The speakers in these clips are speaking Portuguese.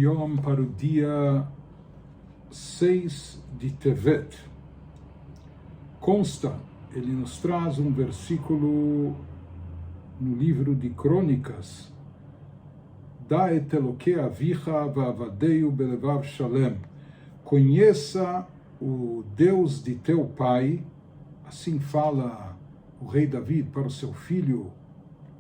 Yom para o dia 6 de Tevet. Consta, ele nos traz um versículo no livro de Crônicas, Da et Elokei avicha va'avadeu belevav shalem. Conheça o Deus de teu pai, assim fala o rei Davi para o seu filho,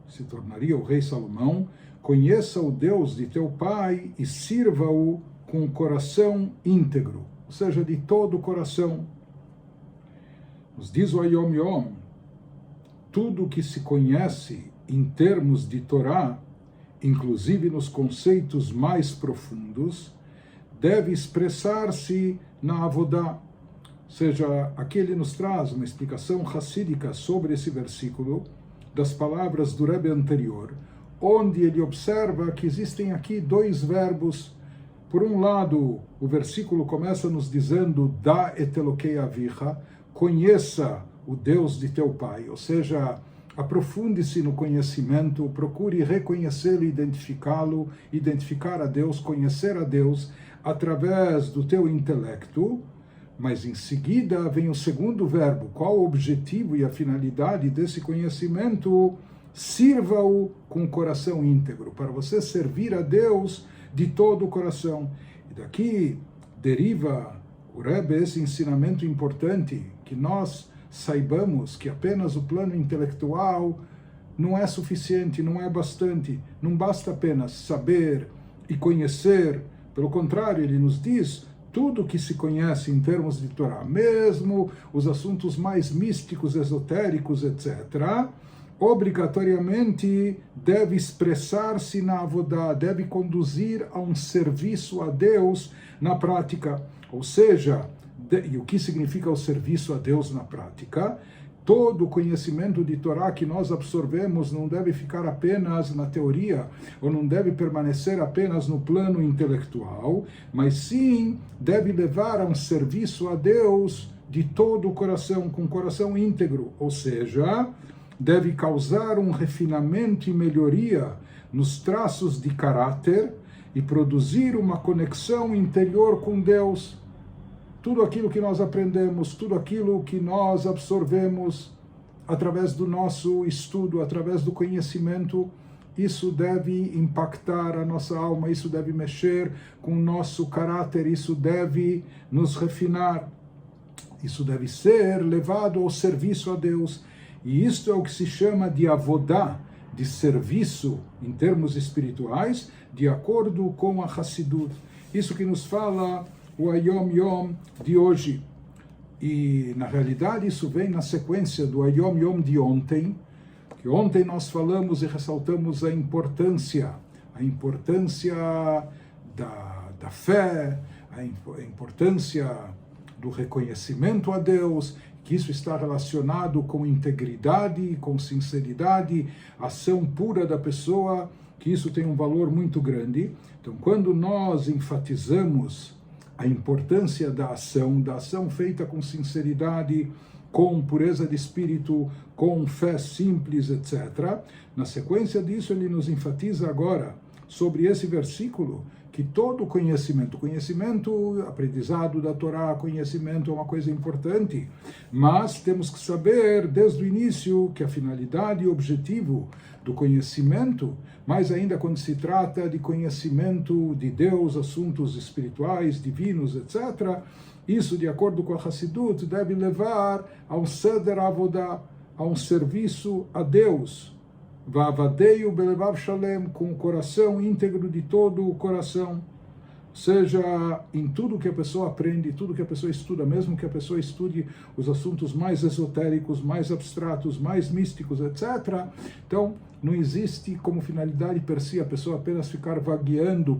se tornaria o rei Salomão. Conheça o Deus de teu pai e sirva-o com o coração íntegro, ou seja, de todo o coração. Nos diz o Ayom Yom, tudo que se conhece em termos de Torá, inclusive nos conceitos mais profundos, deve expressar-se na Avodá. Ou seja, aqui ele nos traz uma explicação hassídica sobre esse versículo, das palavras do Rebbe anterior, onde ele observa que existem aqui dois verbos. Por um lado, o versículo começa nos dizendo, Da et Elokei avicha, conheça o Deus de teu pai, ou seja, aprofunde-se no conhecimento, procure reconhecê-lo, identificá-lo, identificar a Deus, conhecer a Deus através do teu intelecto. Mas em seguida vem o segundo verbo, qual o objetivo e a finalidade desse conhecimento? Sirva-o com o coração íntegro, para você servir a Deus de todo o coração. E daqui deriva o Rebbe esse ensinamento importante, que nós saibamos que apenas o plano intelectual não é suficiente, não é bastante, não basta apenas saber e conhecer. Pelo contrário, ele nos diz, tudo que se conhece em termos de Torá, mesmo os assuntos mais místicos, esotéricos, etc., obrigatoriamente deve expressar-se na Avodá, deve conduzir a um serviço a Deus na prática. Ou seja, e o que significa o serviço a Deus na prática? Todo o conhecimento de Torá que nós absorvemos não deve ficar apenas na teoria, ou não deve permanecer apenas no plano intelectual, mas sim deve levar a um serviço a Deus de todo o coração, com o coração íntegro, ou seja, deve causar um refinamento e melhoria nos traços de caráter e produzir uma conexão interior com Deus. Tudo aquilo que nós aprendemos, tudo aquilo que nós absorvemos através do nosso estudo, através do conhecimento, isso deve impactar a nossa alma, isso deve mexer com o nosso caráter, isso deve nos refinar, isso deve ser levado ao serviço a Deus. E isto é o que se chama de avodá, de serviço em termos espirituais, de acordo com a Hassidut. Isso que nos fala o Ayom Yom de hoje. E, na realidade, isso vem na sequência do Ayom Yom de ontem, que ontem nós falamos e ressaltamos a importância da fé, a importância do reconhecimento a Deus, que isso está relacionado com integridade, com sinceridade, ação pura da pessoa, que isso tem um valor muito grande. Então, quando nós enfatizamos a importância da ação feita com sinceridade, com pureza de espírito, com fé simples, etc., na sequência disso ele nos enfatiza agora sobre esse versículo, que todo conhecimento, aprendizado da Torá, conhecimento é uma coisa importante, mas temos que saber desde o início que a finalidade e objetivo do conhecimento, mais ainda quando se trata de conhecimento de Deus, assuntos espirituais, divinos, etc., isso, de acordo com a Hassidut, deve levar a um seder avodá, a um serviço a Deus, va'avadeu belevav shalem, com o coração íntegro de todo o coração. Ou seja, em tudo que a pessoa aprende, tudo que a pessoa estuda, mesmo que a pessoa estude os assuntos mais esotéricos, mais abstratos, mais místicos, etc. Então, não existe como finalidade per si a pessoa apenas ficar vagueando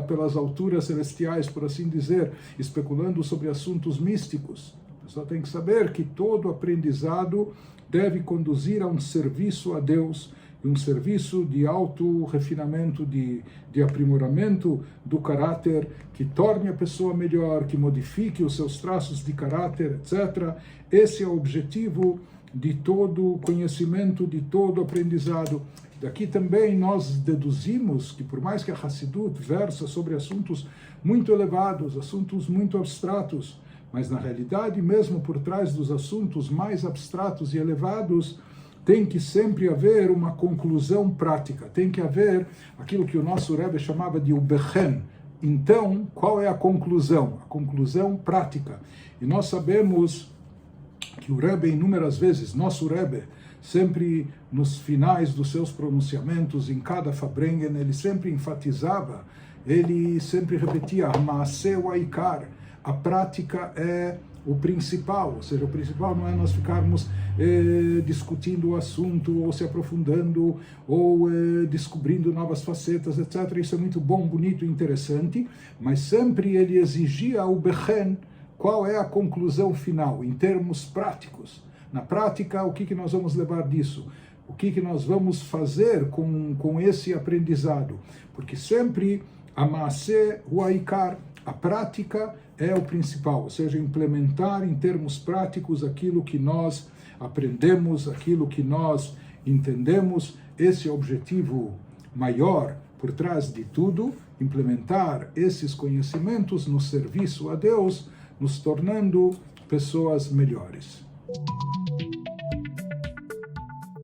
pelas alturas celestiais, por assim dizer, especulando sobre assuntos místicos. A pessoa tem que saber que todo aprendizado deve conduzir a um serviço a Deus, um serviço de auto-refinamento, de aprimoramento do caráter, que torne a pessoa melhor, que modifique os seus traços de caráter, etc. Esse é o objetivo de todo conhecimento, de todo aprendizado. Daqui também nós deduzimos que, por mais que a Hassidut versa sobre assuntos muito elevados, assuntos muito abstratos, mas na realidade, mesmo por trás dos assuntos mais abstratos e elevados, tem que sempre haver uma conclusão prática, tem que haver aquilo que o nosso Rebbe chamava de ubechem. Então, qual é a conclusão? A conclusão prática. E nós sabemos que o Rebbe, inúmeras vezes, nosso Rebbe, sempre nos finais dos seus pronunciamentos, em cada Fabrengen, ele sempre enfatizava, ele sempre repetia, Maaseh Aikar, a prática é o principal, ou seja, o principal não é nós ficarmos discutindo o assunto, ou se aprofundando, ou descobrindo novas facetas, etc. Isso é muito bom, bonito e interessante, mas sempre ele exigia o bechen, qual é a conclusão final, em termos práticos. Na prática, o que nós vamos levar disso? O que nós vamos fazer com esse aprendizado? Porque sempre a Maaseh Aikar, a prática é o principal, ou seja, implementar em termos práticos aquilo que nós aprendemos, aquilo que nós entendemos. Esse é o objetivo maior por trás de tudo, implementar esses conhecimentos no serviço a Deus, nos tornando pessoas melhores.